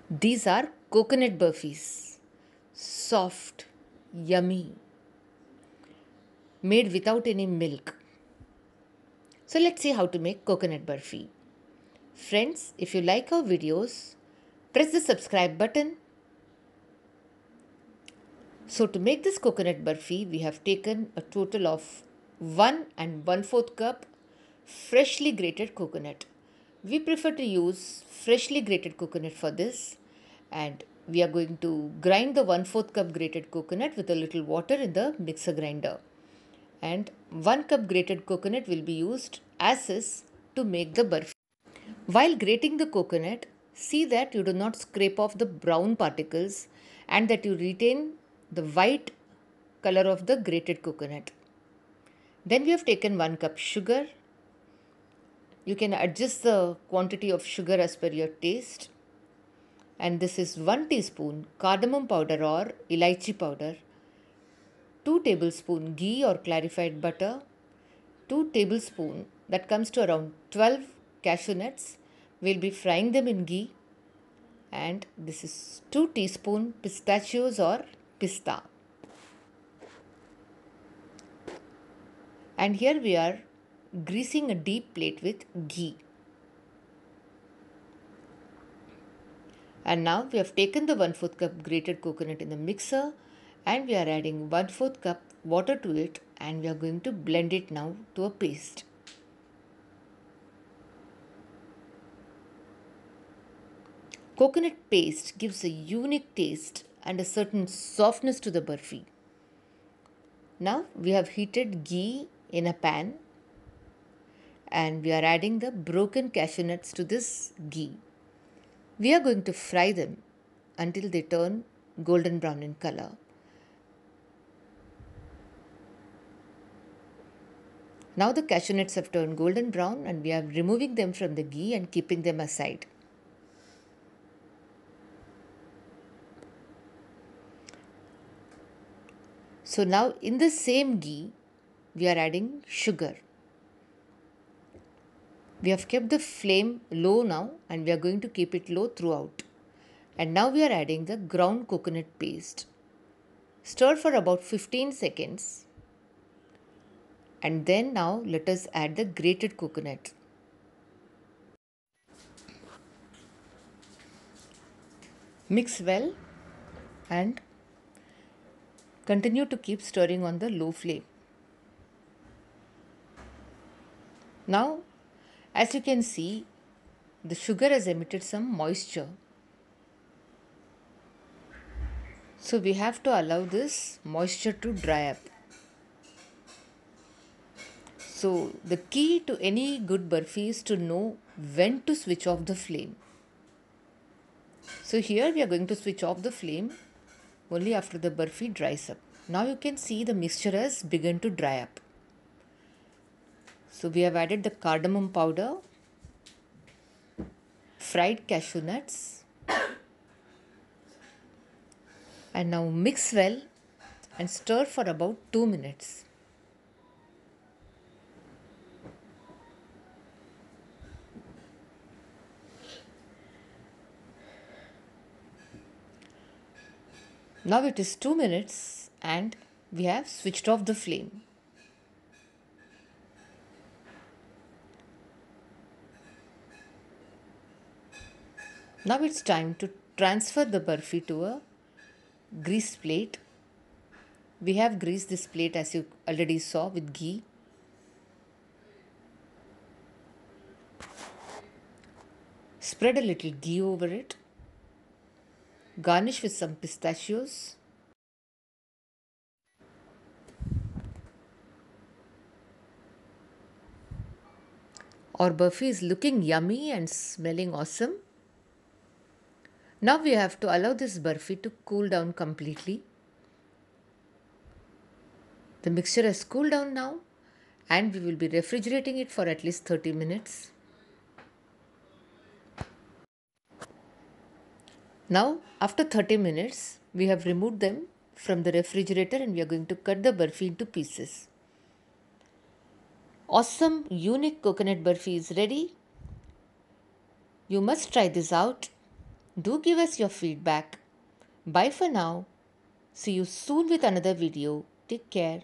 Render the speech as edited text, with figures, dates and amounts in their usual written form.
These are coconut burfis. Soft, yummy, made without any milk. So let's see how to make coconut burfi. Friends, if you like our videos, press the subscribe button. So to make this coconut burfi, we have taken a total of 1 and 1/4 cup freshly grated coconut. We prefer to use freshly grated coconut for this, and we are going to grind the 1/4 cup grated coconut with a little water in the mixer grinder. And 1 cup grated coconut will be used as is to make the burfi. While grating the coconut, see that you do not scrape off the brown particles and that you retain the white color of the grated coconut. Then we have taken 1 cup sugar. You can adjust the quantity of sugar as per your taste. And this is 1 teaspoon cardamom powder or elaichi powder, 2 tablespoon ghee or clarified butter, 2 tablespoon, that comes to around 12 cashew nuts. We'll be frying them in ghee, and this is 2 teaspoon pistachios or pista. And here we are greasing a deep plate with ghee. And now we have taken the 1/4 cup grated coconut in the mixer, and we are adding 1/4 cup water to it, and we are going to blend it now to a paste. Coconut paste gives a unique taste and a certain softness to the burfi. Now we have heated ghee in a pan, and we are adding the broken cashew nuts to this ghee. We are going to fry them until they turn golden brown in color. Now the cashew nuts have turned golden brown, and we are removing them from the ghee and keeping them aside. So now in the same ghee, we are adding sugar. We have kept the flame low now, and we are going to keep it low throughout. And now we are adding the ground coconut paste. Stir for about 15 seconds. And then now let us add the grated coconut. Mix well and continue to keep stirring on the low flame. Now, as you can see, the sugar has emitted some moisture. So we have to allow this moisture to dry up. So the key to any good burfi is to know when to switch off the flame. So here we are going to switch off the flame only after the burfi dries up. Now you can see the mixture has begun to dry up. So we have added the cardamom powder, fried cashew nuts, and now mix well and stir for about 2 minutes. Now it is 2 minutes and we have switched off the flame. Now it's time to transfer the burfi to a greased plate. We have greased this plate, as you already saw, with ghee. Spread a little ghee over it. Garnish with some pistachios. Our burfi is looking yummy and smelling awesome. Now we have to allow this burfi to cool down completely. The mixture has cooled down now, and we will be refrigerating it for at least 30 minutes. Now, after 30 minutes, we have removed them from the refrigerator and we are going to cut the burfi into pieces. Awesome, unique coconut burfi is ready. You must try this out. Do give us your feedback. Bye for now. See you soon with another video. Take care.